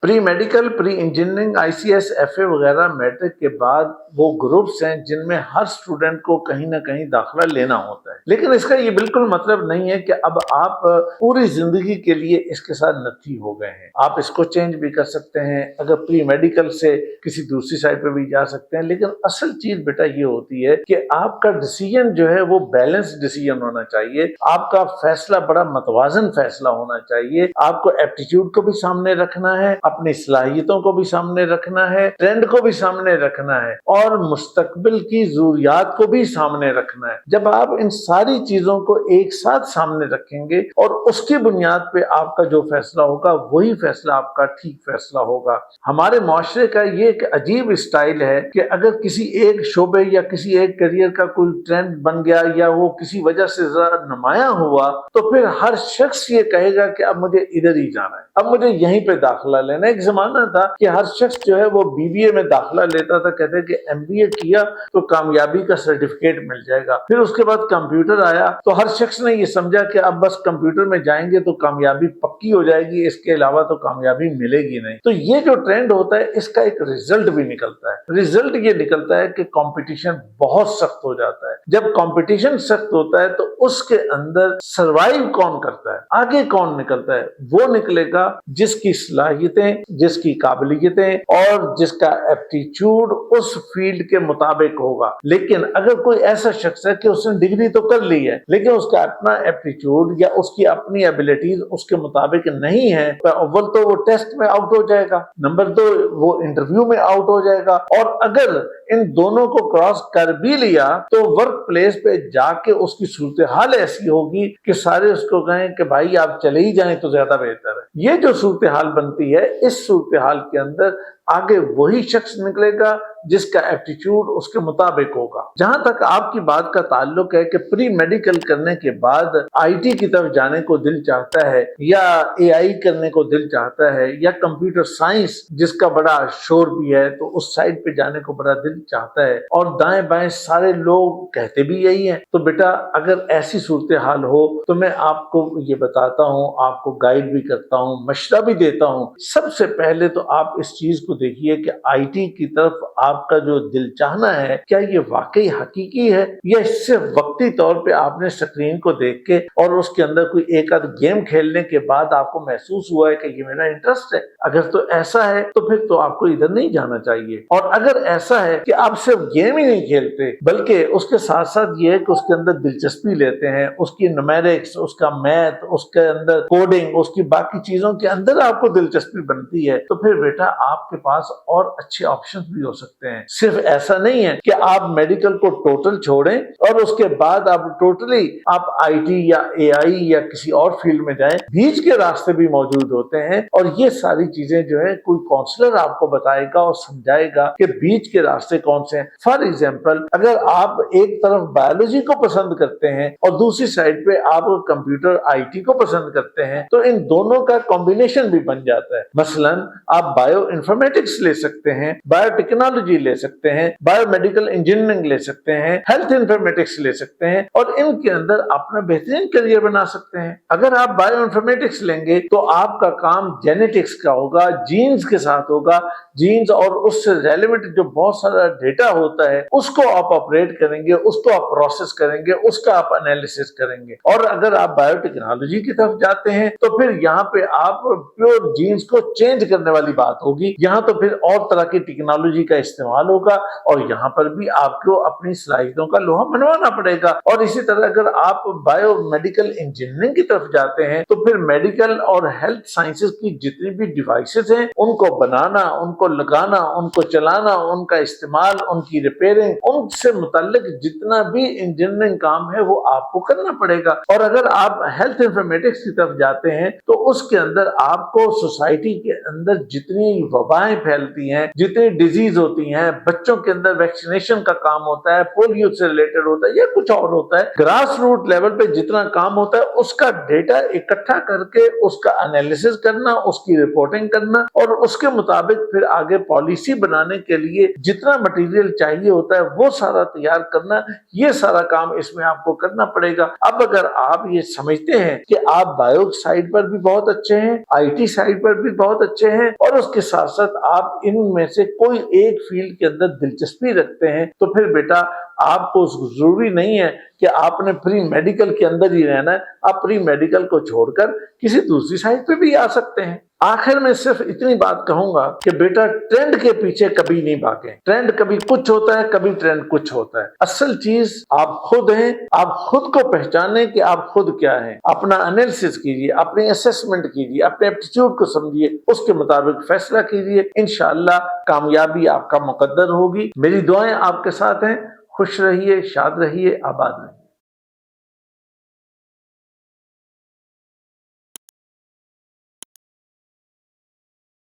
Pre medical, pre engineering, ICS, FA वगैरह matric के बाद वो ग्रुप्स हैं जिनमें हर स्टूडेंट को कहीं ना कहीं दाखिला लेना होता है। लेकिन इसका ये बिल्कुल मतलब नहीं है कि अब आप पूरी जिंदगी के लिए इसके साथ नथी हो गए हैं। आप इसको चेंज भी कर सकते हैं, अगर प्री मेडिकल से किसी दूसरी साइड पे भी जा सकते हैं। लेकिन असल चीज बेटा ये होती है कि आपका डिसीजन जो है वो बैलेंस डिसीजन होना चाहिए। आपका फैसला बड़ा मतवाजन फैसला होना चाहिए। आपको एप्टीट्यूड को भी सामने रखना है, अपनी सलाहियतों को भी सामने रखना है, ट्रेंड को भी सामने रखना है और मुस्तकबिल की जरूरियात को भी सामने रखना है। जब आप इन सारी चीजों को एक साथ सामने रखेंगे और उसकी बुनियाद पे आपका जो फैसला होगा वही फैसला आपका ठीक फैसला होगा। हमारे मुआशरे का ये एक अजीब स्टाइल है कि अगर किसी एक शोबे या किसी एक करियर का कोई ट्रेंड बन गया या वो किसी वजह से जरा नुमाया हुआ तो फिर हर शख्स ये कहेगा कि अब मुझे इधर ही जाना है, अब मुझे यहीं पे दाखिला लेना है। एक जमाना था कि हर शख्स जो है वो BBA में दाखिला लेता था, कहते कि MBA किया तो कामयाबी का सर्टिफिकेट मिल जाएगा। फिर उसके बाद कंप्यूटर आया तो हर शख्स ने ये समझा कि अब बस कंप्यूटर में जाएंगे तो कामयाबी पक्की हो जाएगी, इसके अलावा तो कामयाबी मिलेगी नहीं। तो ये जो ट्रेंड होता है इसका एक रिजल्ट भी निकलता है। रिजल्ट ये निकलता है कि कंपटीशन बहुत सख्त हो जाता है। जब कंपटीशन सख्त होता है तो उसके अंदर सरवाइव कौन करता है, आगे कौन निकलता है? वो निकलेगा जिसकी सलाहियतें, जिसकी काबिलियतें और जिसका एप्टीट्यूड उस फील्ड के मुताबिक होगा। लेकिन अगर कोई ऐसा शख्स है कि उसने डिग्री तो कर ली है लेकिन उसका अपना एप्टीट्यूड या उसकी अपनी एबिलिटीज उसके मुताबिक नहीं है, तो अव्वल तो वो टेस्ट में आउट हो जाएगा, नंबर 2 वो इंटरव्यू में आउट हो जाएगा। और अगर इन दोनों को क्रॉस कर भी लिया तो वर्क प्लेस पे जाके उसकी सूरत हाल ऐसी होगी कि सारे उसको कहें कि भाई आप चले ही जाएं तो ज्यादा बेहतर है। ये जो सूरत हाल बनती है, इस सूरत हाल के अंदर आगे वही शख्स निकलेगा जिसका एप्टीट्यूड उसके मुताबिक होगा। जहां तक आपकी बात का ताल्लुक है कि प्री मेडिकल करने के बाद IT की तरफ जाने को दिल चाहता है या AI करने को दिल चाहता है या कंप्यूटर साइंस जिसका बड़ा शोर भी है तो उस साइड पे जाने को बड़ा दिल चाहता है और दाएं बाएं सारे लोग कहते भी यही है, तो बेटा अगर ऐसी सूरत हाल हो तो मैं आपको ये बताता हूँ, आपको गाइड भी करता हूँ, मशवरा भी देता हूँ। सबसे पहले तो आप इस चीज को देखिए कि IT की तरफ आपका जो दिल चाहना है क्या ये वाकई हकीकी है या सिर्फ वक्ती तौर पे आपने स्क्रीन को देख के और उसके अंदर कोई एक आध गेम खेलने के बाद आपको महसूस हुआ है कि ये मेरा इंटरेस्ट है। अगर तो ऐसा है तो फिर तो आपको इधर नहीं जाना चाहिए। और अगर ऐसा है कि आप सिर्फ गेम ही नहीं खेलते बल्कि उसके साथ साथ ये है कि उसके अंदर दिलचस्पी लेते हैं, उसकी न्यूमेरिक्स, उसका मैथ, उसके अंदर कोडिंग, उसकी बाकी चीजों के अंदर आपको दिलचस्पी बनती है, तो फिर बेटा आपके पास और अच्छे ऑप्शंस भी हो सकते हैं। सिर्फ ऐसा नहीं है कि आप मेडिकल को टोटल छोड़ें और उसके बाद आप टोटली आप IT या AI या किसी और फील्ड में जाएं। बीच के रास्ते भी मौजूद होते हैं और ये सारी चीजें जो है कोई काउंसलर आपको बताएगा और समझाएगा कि बीच के रास्ते कौन से हैं। फॉर एग्जाम्पल, अगर आप एक तरफ बायोलॉजी को पसंद करते हैं और दूसरी साइड पे आप कंप्यूटर IT को पसंद करते हैं तो इन दोनों का कॉम्बिनेशन भी बन जाता है। मसलन आप बायो इन्फॉर्मेटिक्स ले सकते हैं, बायोटेक्नोलॉजी ले सकते हैं, बायोमेडिकल इंजीनियरिंग ले सकते हैं, हेल्थ इन्फॉर्मेटिक्स ले सकते हैं और इनके अंदर अपना बेहतरीन करियर बना सकते हैं। अगर आप बायो इन्फॉर्मेटिक्स लेंगे तो आपका काम जेनेटिक्स का होगा, जीन्स के साथ होगा। जीन्स और उससे रेलेवेंट जो बहुत सारा डेटा होता है उसको आप ऑपरेट करेंगे, उसको आप प्रोसेस करेंगे, उसका आप एनालिसिस करेंगे। और अगर आप बायोटेक्नोलॉजी की तरफ जाते हैं तो फिर यहाँ पे आप प्योर जीन्स को चेंज करने वाली बात होगी। यहाँ तो फिर और तरह की टेक्नोलॉजी का इस्तेमाल होगा और यहाँ पर भी आपको अपनी सलाहियतों का लोहा मनवाना पड़ेगा। और इसी तरह अगर आप बायो मेडिकल इंजीनियरिंग की तरफ जाते हैं तो फिर मेडिकल और हेल्थ साइंसेस की जितनी भी डिवाइसेस हैं उनको बनाना, उनको लगाना, उनको चलाना, उनका इस्तेमाल, उनकी रिपेयरिंग, उनसे मुताल्लिक जितना भी इंजीनियरिंग काम है वो आपको करना पड़ेगा। और अगर आप हेल्थ इंफॉर्मेटिक्स की तरफ जाते हैं तो उसके अंदर आपको सोसाइटी के अंदर जितनी वबाएं وبائیں پھیلتی ہیں، جتنی ڈیزیز ہوتی ہیں، بچوں کے اندر ویکسینیشن کا کام ہوتا ہے، پولیو سے ریلیٹڈ ہوتا ہے یا کچھ اور ہوتا ہے، گراس روٹ لیول پہ جتنا کام ہوتا ہے اس کا ڈیٹا اکٹھا کر کے اس کا انالیسس کرنا، اس کی رپورٹنگ کرنا اور اس کے مطابق پھر آگے پالیسی بنانے کے لیے جتنا مٹیریل چاہیے ہوتا ہے وہ سارا تیار کرنا، یہ سارا کام اس میں آپ کو کرنا پڑے گا۔ اب اگر آپ یہ سمجھتے ہیں کہ آپ بایو سائڈ پر بھی بہت اچھے ہیں، آئی ٹی سائڈ پر بھی بہت اچھے ہیں اور اس کے ساتھ ساتھ آپ ان میں سے کوئی ایک فیلڈ کے اندر دلچسپی رکھتے ہیں، تو پھر بیٹا آپ کو ضروری نہیں ہے کہ آپ نے پری میڈیکل کے اندر ہی رہنا ہے، آپ پری میڈیکل کو چھوڑ کر کسی دوسری سائڈ پہ بھی آ سکتے ہیں۔ آخر میں صرف اتنی بات کہوں گا کہ بیٹا ٹرینڈ کے پیچھے کبھی نہیں بھاگیں، ٹرینڈ کبھی کچھ ہوتا ہے، کبھی ٹرینڈ کچھ ہوتا ہے، اصل چیز آپ خود ہیں، آپ خود کو پہچانیں کہ آپ خود کیا ہیں، اپنا انالیسس کیجئے، اپنی اسیسمنٹ کیجئے، اپنے ایپٹیٹیوڈ کو سمجھیے، اس کے مطابق فیصلہ کیجئے، انشاءاللہ کامیابی آپ کا مقدر ہوگی۔ میری دعائیں آپ کے ساتھ ہیں، خوش رہیے، شاد رہیے، آباد رہیے۔